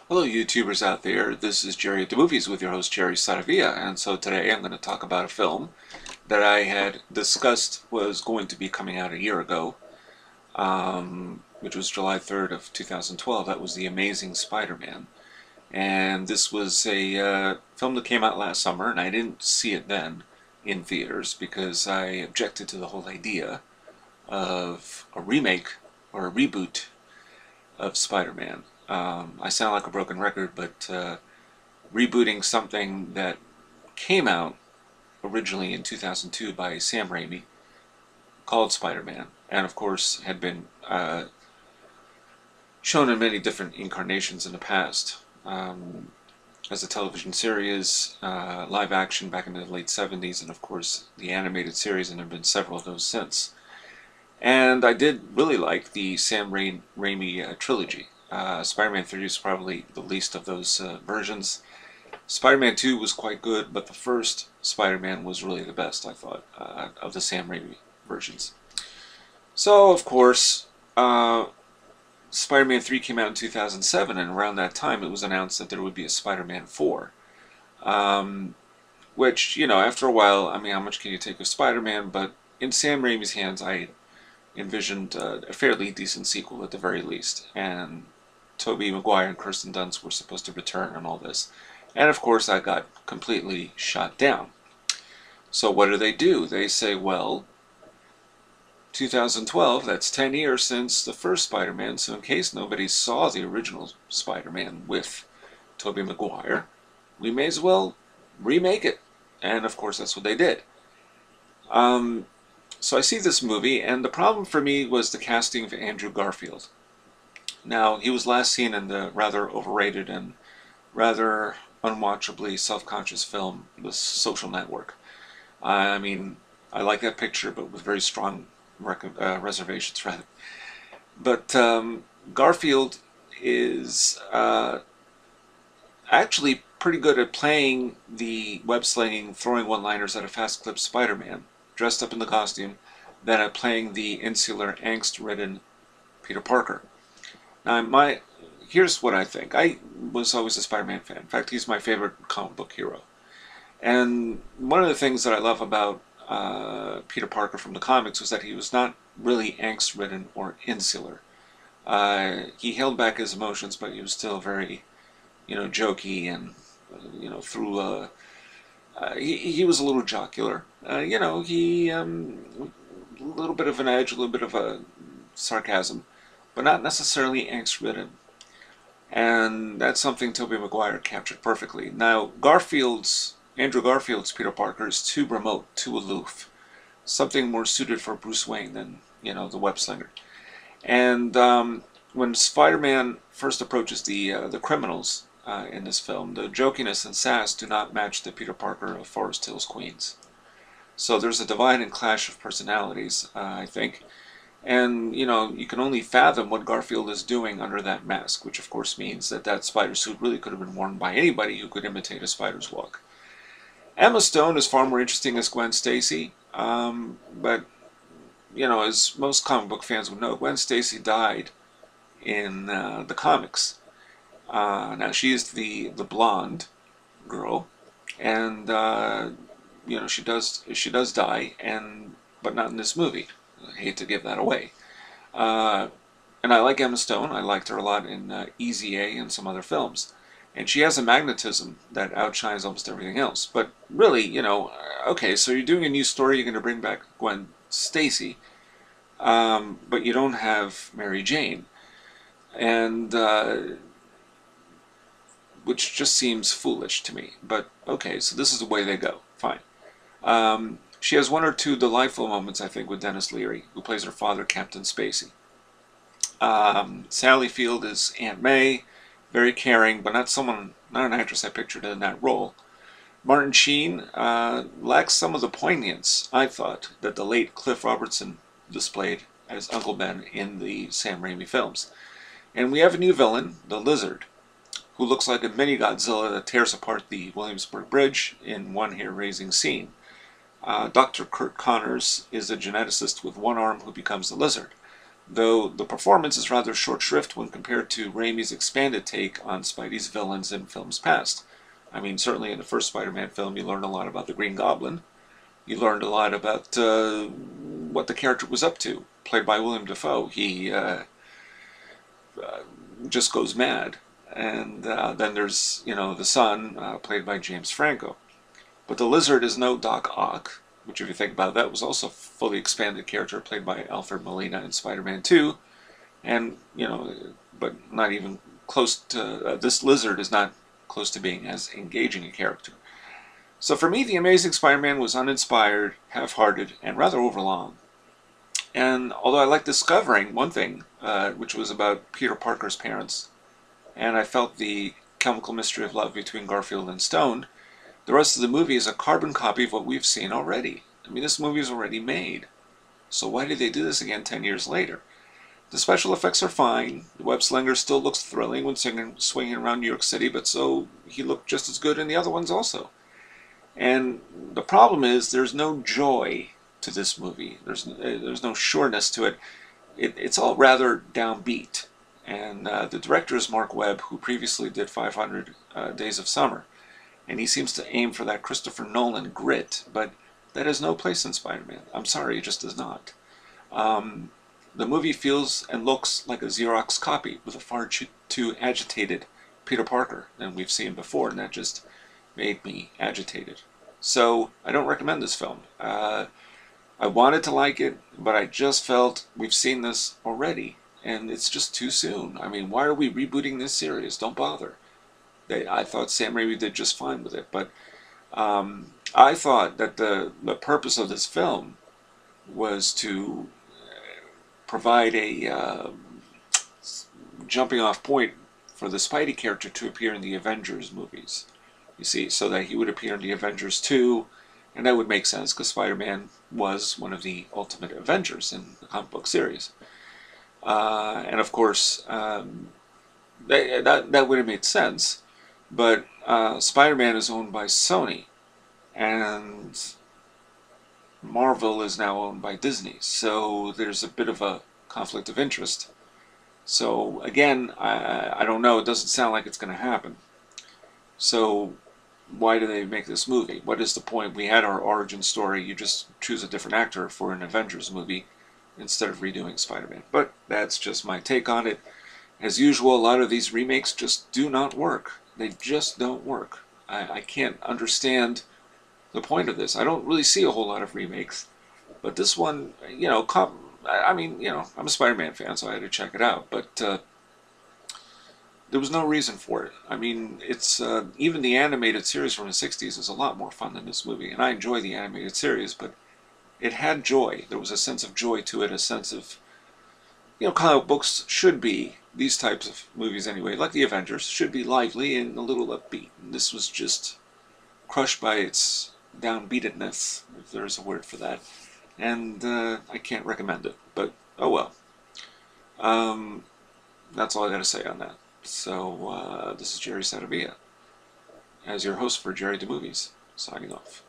Hello YouTubers out there, this is Jerry at the Movies with your host Jerry Saravia, and so today I'm going to talk about a film that I had discussed was going to be coming out a year ago, which was July 3rd of 2012. That was The Amazing Spider-Man. And this was a film that came out last summer, and I didn't see it then in theaters because I objected to the whole idea of a remake or a reboot of Spider-Man. I sound like a broken record, but rebooting something that came out originally in 2002 by Sam Raimi called Spider-Man, and of course had been shown in many different incarnations in the past, as a television series, live action back in the late 70s, and of course the animated series, and there have been several of those since. And I did really like the Sam Raimi trilogy. Spider-Man 3 is probably the least of those versions. Spider-Man 2 was quite good, but the first Spider-Man was really the best, I thought, of the Sam Raimi versions. So, of course, Spider-Man 3 came out in 2007, and around that time it was announced that there would be a Spider-Man 4. Which, you know, after a while, I mean, how much can you take of Spider-Man? But in Sam Raimi's hands, I envisioned a fairly decent sequel at the very least. And Tobey Maguire and Kirsten Dunst were supposed to return and all this. And of course that got completely shot down. So what do? They say, well, 2012, that's 10 years since the first Spider-Man, so in case nobody saw the original Spider-Man with Tobey Maguire, we may as well remake it. And of course that's what they did. So I see this movie, and the problem for me was the casting of Andrew-Garfield. Now, he was last seen in the rather overrated and rather unwatchably self-conscious film, The Social Network. I mean, I like that picture, but with very strong reservations, rather. But Garfield is actually pretty good at playing the web-slinging, throwing one-liners at a fast-clipped Spider-Man, dressed up in the costume, than at playing the insular, angst-ridden Peter Parker. Now, here's what I think. I was always a Spider-Man fan. In fact, he's my favorite comic book hero. And one of the things that I love about Peter Parker from the comics was that he was not really angst-ridden or insular. He held back his emotions, but he was still very, jokey and, through he was a little jocular. He a little bit of an edge, a little bit of a sarcasm, but not necessarily angst-ridden. And that's something Tobey Maguire captured perfectly. Now, Andrew Garfield's Peter Parker is too remote, too aloof. Something more suited for Bruce Wayne than, the web-slinger. And when Spider-Man first approaches the criminals in this film, the jokiness and sass do not match the Peter Parker of Forest Hills, Queens. So there's a divide and clash of personalities, I think. And, you can only fathom what Garfield is doing under that mask, which of course means that that spider suit really could have been worn by anybody who could imitate a spider's walk. Emma Stone is far more interesting as Gwen-Stacy, but, as most comic book fans would know, Gwen-Stacy died in the comics. Now, she is the blonde girl, and, she does die, but not in this movie. I hate to give that away. And I like Emma Stone. I liked her a lot in Easy A and some other films. And she has a magnetism that outshines almost everything else. But really, okay, so you're doing a new story, you're going to bring back Gwen-Stacy, but you don't have Mary Jane. And, which just seems foolish to me. But, okay, so this is the way they go. Fine. She has one or two delightful moments, I think, with Dennis-Leary, who plays her father, Captain Spacey. Sally Field is Aunt May, very caring, but not an actress I pictured in that role. Martin Sheen lacks some of the poignance, I thought, that the late Cliff Robertson displayed as Uncle Ben in the Sam Raimi films. And we have a new villain, the Lizard, who looks like a mini Godzilla that tears apart the Williamsburg Bridge in one hair-raising scene. Dr. Kurt Connors is a geneticist with one arm who becomes the Lizard. though the performance is rather short shrift when compared to Raimi's expanded take on Spidey's villains in films past. I mean, certainly in the first Spider-Man film, you learned a lot about the Green Goblin. You learned a lot about what the character was up to, played by William Dafoe. He just goes mad. And then there's, the son, played by James Franco. But the Lizard is no Doc Ock, which if you think about that was also a fully expanded character played by Alfred Molina in Spider-Man 2. And, but not even close to, this Lizard is not close to being as engaging a character. So for me, The Amazing Spider-Man was uninspired, half-hearted, and rather overlong. And although I liked discovering one thing, which was about Peter Parker's parents, and I felt the chemical mystery of love between Garfield and Stone, the rest of the movie is a carbon copy of what we've seen already. I mean, this movie is already made. So why did they do this again 10 years later? The special effects are fine. The web slinger still looks thrilling when swinging around New York City, but so he looked just as good in the other ones also. And the problem is there's no joy to this movie. There's no sureness to it. It's all rather downbeat. And the director is Mark Webb, who previously did 500 Days of Summer. And he seems to aim for that Christopher Nolan grit, but that has no place in Spider-Man. I'm sorry, it just does not. The movie feels and looks like a Xerox copy with a far too agitated Peter Parker than we've seen before, and that just made me agitated. So I don't recommend this film. I wanted to like it, but I just felt we've seen this already, and it's just too soon. I mean, why are we rebooting this series? Don't bother. I thought Sam Raimi did just fine with it, but I thought that the purpose of this film was to provide a jumping off point for the Spidey character to appear in the Avengers movies. You see, so that he would appear in the Avengers 2, and that would make sense because Spider-Man was one of the ultimate Avengers in the comic book series. And of course, that would have made sense, but Spider-Man is owned by Sony, and Marvel is now owned by Disney, so there's a bit of a conflict of interest. So again, I don't know, it doesn't sound like it's going to happen. So why do they make this movie? What is the point? We had our origin story. You just choose a different actor for an Avengers movie instead of redoing Spider-Man. But that's just my take on it. As usual, a lot of these remakes just do not work. They just don't work. I can't understand the point of this. I don't really see a whole lot of remakes. But this one, I mean, I'm a Spider-Man fan, so I had to check it out. But there was no reason for it. I mean, it's even the animated series from the 60s is a lot more fun than this movie. And I enjoy the animated series, but it had joy. There was a sense of joy to it, a sense of, comic books should be, these types of movies anyway, like the Avengers, should be lively and a little upbeat. And this was just crushed by its downbeatedness, if there's a word for that. And I can't recommend it, but oh well. That's all I got to say on that. So this is Jerry Saravia, as your host for Jerry the Movies, signing off.